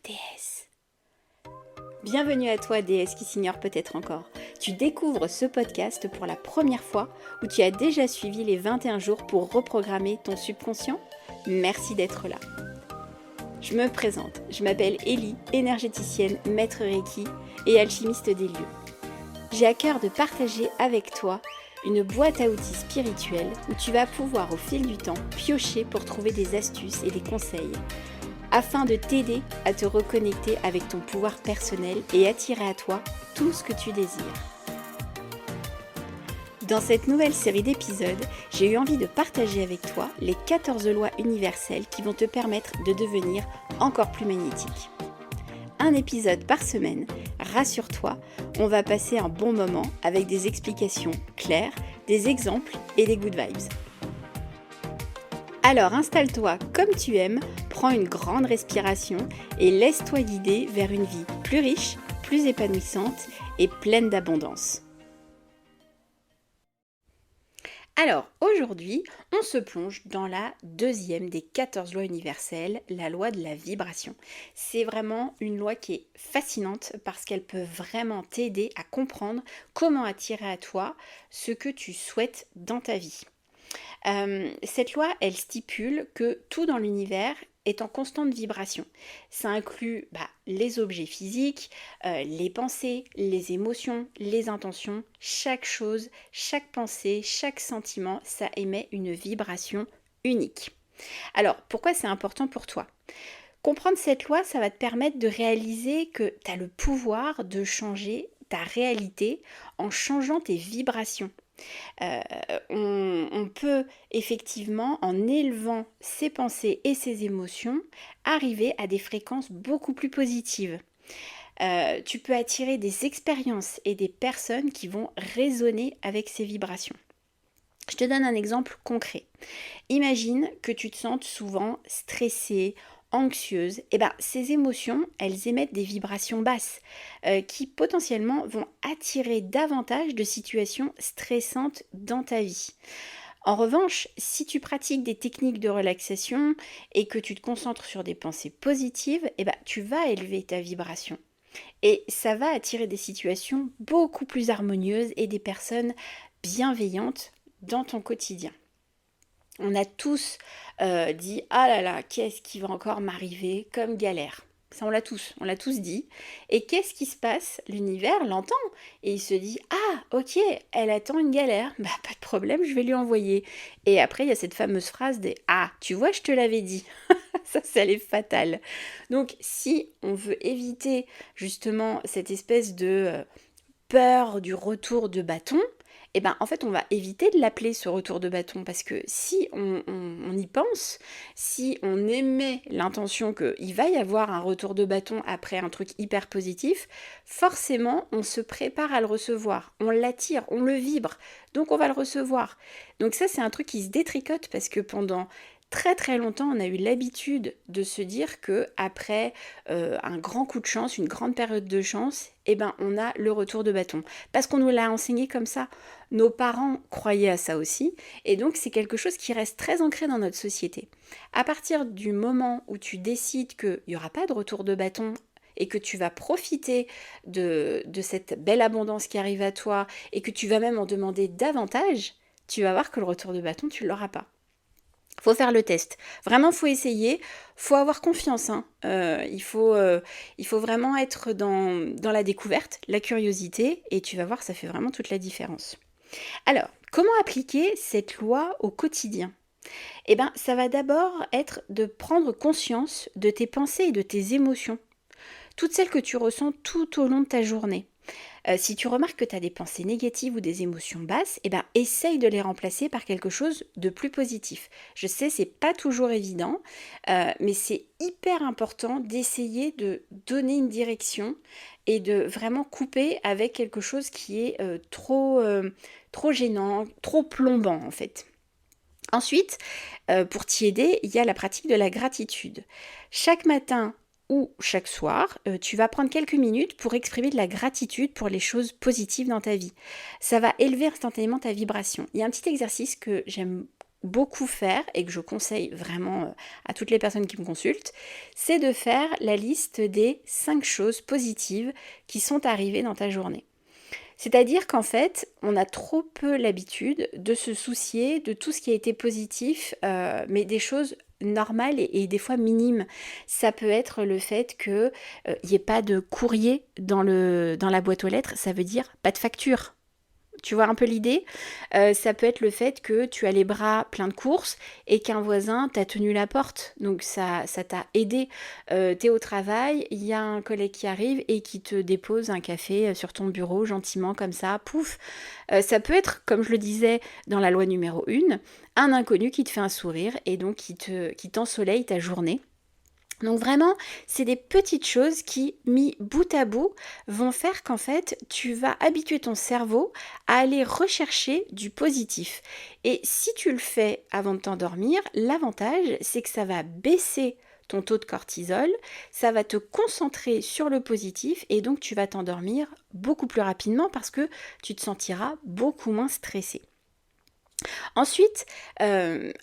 déesse. Bienvenue à toi, déesse qui s'ignore peut-être encore. Tu découvres ce podcast pour la première fois ou tu as déjà suivi les 21 jours pour reprogrammer ton subconscient? Merci d'être là. Je me présente, je m'appelle Ellie, énergéticienne, maître Reiki et alchimiste des lieux. J'ai à cœur de partager avec toi une boîte à outils spirituelle où tu vas pouvoir au fil du temps piocher pour trouver des astuces et des conseils afin de t'aider à te reconnecter avec ton pouvoir personnel et attirer à toi tout ce que tu désires. Dans cette nouvelle série d'épisodes, j'ai eu envie de partager avec toi les 14 lois universelles qui vont te permettre de devenir encore plus magnétique. Un épisode par semaine, rassure-toi, on va passer un bon moment avec des explications claires, des exemples et des good vibes. Alors installe-toi comme tu aimes, prends une grande respiration et laisse-toi guider vers une vie plus riche, plus épanouissante et pleine d'abondance. Alors aujourd'hui, on se plonge dans la deuxième des 14 lois universelles, la loi de la vibration. C'est vraiment une loi qui est fascinante parce qu'elle peut vraiment t'aider à comprendre comment attirer à toi ce que tu souhaites dans ta vie. Cette loi, elle stipule que tout dans l'univers est en constante vibration. Ça inclut les objets physiques, les pensées, les émotions, les intentions, chaque chose, chaque pensée, chaque sentiment, ça émet une vibration unique. Alors, pourquoi c'est important pour toi ? Comprendre cette loi, ça va te permettre de réaliser que tu as le pouvoir de changer ta réalité en changeant tes vibrations. On peut effectivement, en élevant ses pensées et ses émotions, arriver à des fréquences beaucoup plus positives. Tu peux attirer des expériences et des personnes qui vont résonner avec ces vibrations. Je te donne un exemple concret. Imagine que tu te sentes souvent stressée, anxieuse, ces émotions, elles émettent des vibrations basses qui potentiellement vont attirer davantage de situations stressantes dans ta vie. En revanche, si tu pratiques des techniques de relaxation et que tu te concentres sur des pensées positives, tu vas élever ta vibration. Et ça va attirer des situations beaucoup plus harmonieuses et des personnes bienveillantes dans ton quotidien. On a tous dit « Ah là là, qu'est-ce qui va encore m'arriver comme galère ?» Ça, on l'a tous dit. Et qu'est-ce qui se passe ? L'univers l'entend et il se dit « Ah, ok, elle attend une galère, pas de problème, je vais lui envoyer. » Et après, il y a cette fameuse phrase des « Ah, tu vois, je te l'avais dit. » Ça, elle est fatale. Donc, si on veut éviter justement cette espèce de peur du retour de bâton, en fait, on va éviter de l'appeler ce retour de bâton parce que si on y pense, si on émet l'intention qu'il va y avoir un retour de bâton après un truc hyper positif, forcément, on se prépare à le recevoir, on l'attire, on le vibre, donc on va le recevoir. Donc ça, c'est un truc qui se détricote parce que pendant très très longtemps, on a eu l'habitude de se dire que après un grand coup de chance, une grande période de chance, on a le retour de bâton. Parce qu'on nous l'a enseigné comme ça. Nos parents croyaient à ça aussi. Et donc, c'est quelque chose qui reste très ancré dans notre société. À partir du moment où tu décides qu'il n'y aura pas de retour de bâton et que tu vas profiter de cette belle abondance qui arrive à toi et que tu vas même en demander davantage, tu vas voir que le retour de bâton, tu ne l'auras pas. Faut faire le test. Vraiment, faut essayer. Faut avoir confiance. Il faut vraiment être dans la découverte, la curiosité, et tu vas voir, ça fait vraiment toute la différence. Alors, comment appliquer cette loi au quotidien ? Ça va d'abord être de prendre conscience de tes pensées et de tes émotions. Toutes celles que tu ressens tout au long de ta journée. Si tu remarques que tu as des pensées négatives ou des émotions basses, essaye de les remplacer par quelque chose de plus positif. Je sais, c'est pas toujours évident, mais c'est hyper important d'essayer de donner une direction et de vraiment couper avec quelque chose qui est trop gênant, trop plombant en fait. Ensuite, pour t'y aider, il y a la pratique de la gratitude. Chaque matin ou chaque soir, tu vas prendre quelques minutes pour exprimer de la gratitude pour les choses positives dans ta vie. Ça va élever instantanément ta vibration. Il y a un petit exercice que j'aime beaucoup faire et que je conseille vraiment à toutes les personnes qui me consultent, c'est de faire la liste des 5 choses positives qui sont arrivées dans ta journée. C'est-à-dire qu'en fait, on a trop peu l'habitude de se soucier de tout ce qui a été positif, mais des choses normales et des fois minimes. Ça peut être le fait qu'il n'y ait pas de courrier dans la boîte aux lettres, ça veut dire pas de facture. Tu vois un peu l'idée? Ça peut être le fait que tu as les bras pleins de courses et qu'un voisin t'a tenu la porte. Donc ça t'a aidé. Tu es au travail, il y a un collègue qui arrive et qui te dépose un café sur ton bureau, gentiment comme ça, pouf. Ça peut être, comme je le disais dans la loi numéro 1, un inconnu qui te fait un sourire et donc qui t'ensoleille ta journée. Donc vraiment, c'est des petites choses qui, mis bout à bout, vont faire qu'en fait, tu vas habituer ton cerveau à aller rechercher du positif. Et si tu le fais avant de t'endormir, l'avantage, c'est que ça va baisser ton taux de cortisol, ça va te concentrer sur le positif et donc tu vas t'endormir beaucoup plus rapidement parce que tu te sentiras beaucoup moins stressé. Ensuite,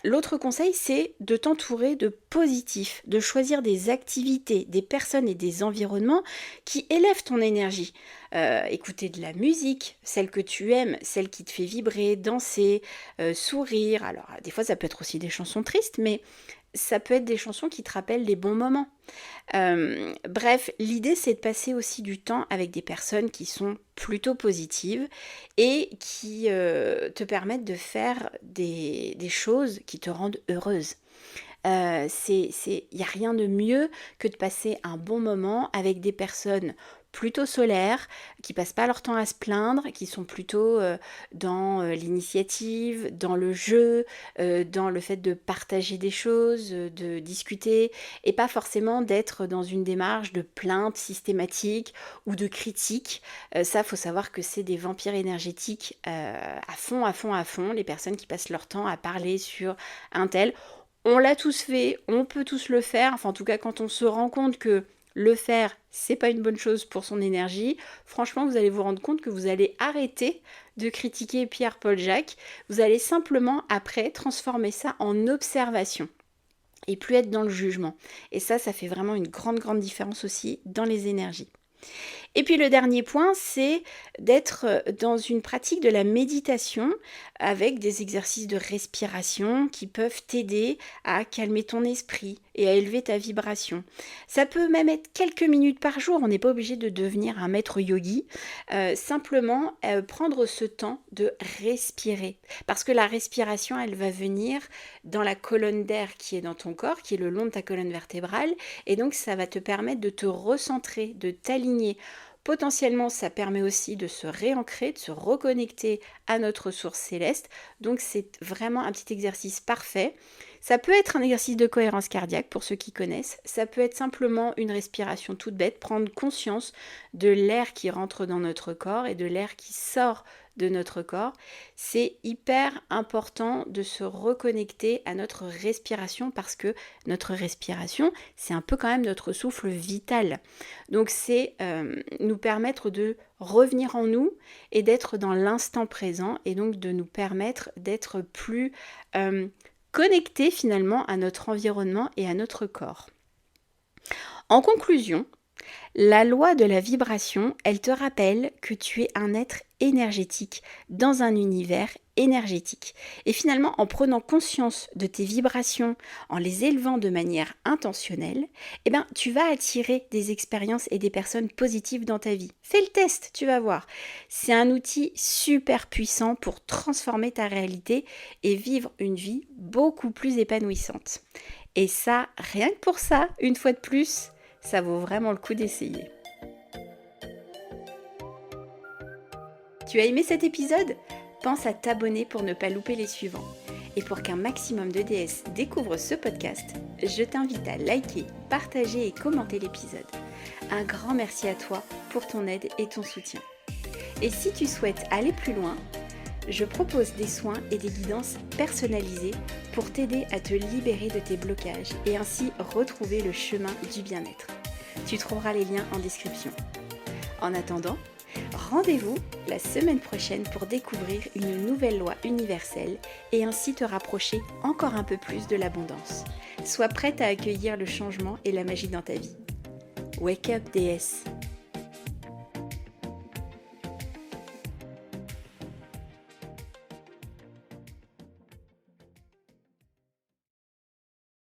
l'autre conseil, c'est de t'entourer de positifs, de choisir des activités, des personnes et des environnements qui élèvent ton énergie. Écouter de la musique, celle que tu aimes, celle qui te fait vibrer, danser, sourire. Alors, des fois, ça peut être aussi des chansons tristes, mais ça peut être des chansons qui te rappellent les bons moments. Bref, l'idée c'est de passer aussi du temps avec des personnes qui sont plutôt positives et qui te permettent de faire des choses qui te rendent heureuse. Il n'y a rien de mieux que de passer un bon moment avec des personnes plutôt solaires, qui passent pas leur temps à se plaindre, qui sont plutôt dans l'initiative, dans le jeu, dans le fait de partager des choses, de discuter, et pas forcément d'être dans une démarche de plainte systématique ou de critique. Ça, faut savoir que c'est des vampires énergétiques à fond, à fond, à fond, les personnes qui passent leur temps à parler sur un tel. On l'a tous fait, on peut tous le faire, enfin en tout cas quand on se rend compte que le faire, c'est pas une bonne chose pour son énergie, franchement vous allez vous rendre compte que vous allez arrêter de critiquer Pierre-Paul Jacques, vous allez simplement après transformer ça en observation et plus être dans le jugement. Et ça fait vraiment une grande, grande différence aussi dans les énergies. Et puis le dernier point, c'est d'être dans une pratique de la méditation avec des exercices de respiration qui peuvent t'aider à calmer ton esprit et à élever ta vibration. Ça peut même être quelques minutes par jour, on n'est pas obligé de devenir un maître yogi, simplement prendre ce temps de respirer. Parce que la respiration, elle va venir dans la colonne d'air qui est dans ton corps, qui est le long de ta colonne vertébrale, et donc ça va te permettre de te recentrer, de t'aligner. Potentiellement, ça permet aussi de se réancrer, de se reconnecter à notre source céleste. Donc, c'est vraiment un petit exercice parfait. Ça peut être un exercice de cohérence cardiaque pour ceux qui connaissent. Ça peut être simplement une respiration toute bête, prendre conscience de l'air qui rentre dans notre corps et de l'air qui sort de notre corps. C'est hyper important de se reconnecter à notre respiration parce que notre respiration, c'est un peu quand même notre souffle vital. Donc c'est nous permettre de revenir en nous et d'être dans l'instant présent et donc de nous permettre d'être plus connectés finalement à notre environnement et à notre corps. En conclusion, la loi de la vibration, elle te rappelle que tu es un être énergétique dans un univers énergétique. Et finalement, en prenant conscience de tes vibrations, en les élevant de manière intentionnelle, eh ben, tu vas attirer des expériences et des personnes positives dans ta vie. Fais le test, tu vas voir. C'est un outil super puissant pour transformer ta réalité et vivre une vie beaucoup plus épanouissante. Et ça, rien que pour ça, une fois de plus, ça vaut vraiment le coup d'essayer. Tu as aimé cet épisode ? Pense à t'abonner pour ne pas louper les suivants. Et pour qu'un maximum de déesses découvrent ce podcast, je t'invite à liker, partager et commenter l'épisode. Un grand merci à toi pour ton aide et ton soutien. Et si tu souhaites aller plus loin, je propose des soins et des guidances personnalisées pour t'aider à te libérer de tes blocages et ainsi retrouver le chemin du bien-être. Tu trouveras les liens en description. En attendant, Rendez-vous la semaine prochaine pour découvrir une nouvelle loi universelle et ainsi te rapprocher encore un peu plus de l'abondance. Sois prête à accueillir le changement et la magie dans ta vie. Wake up, déesse!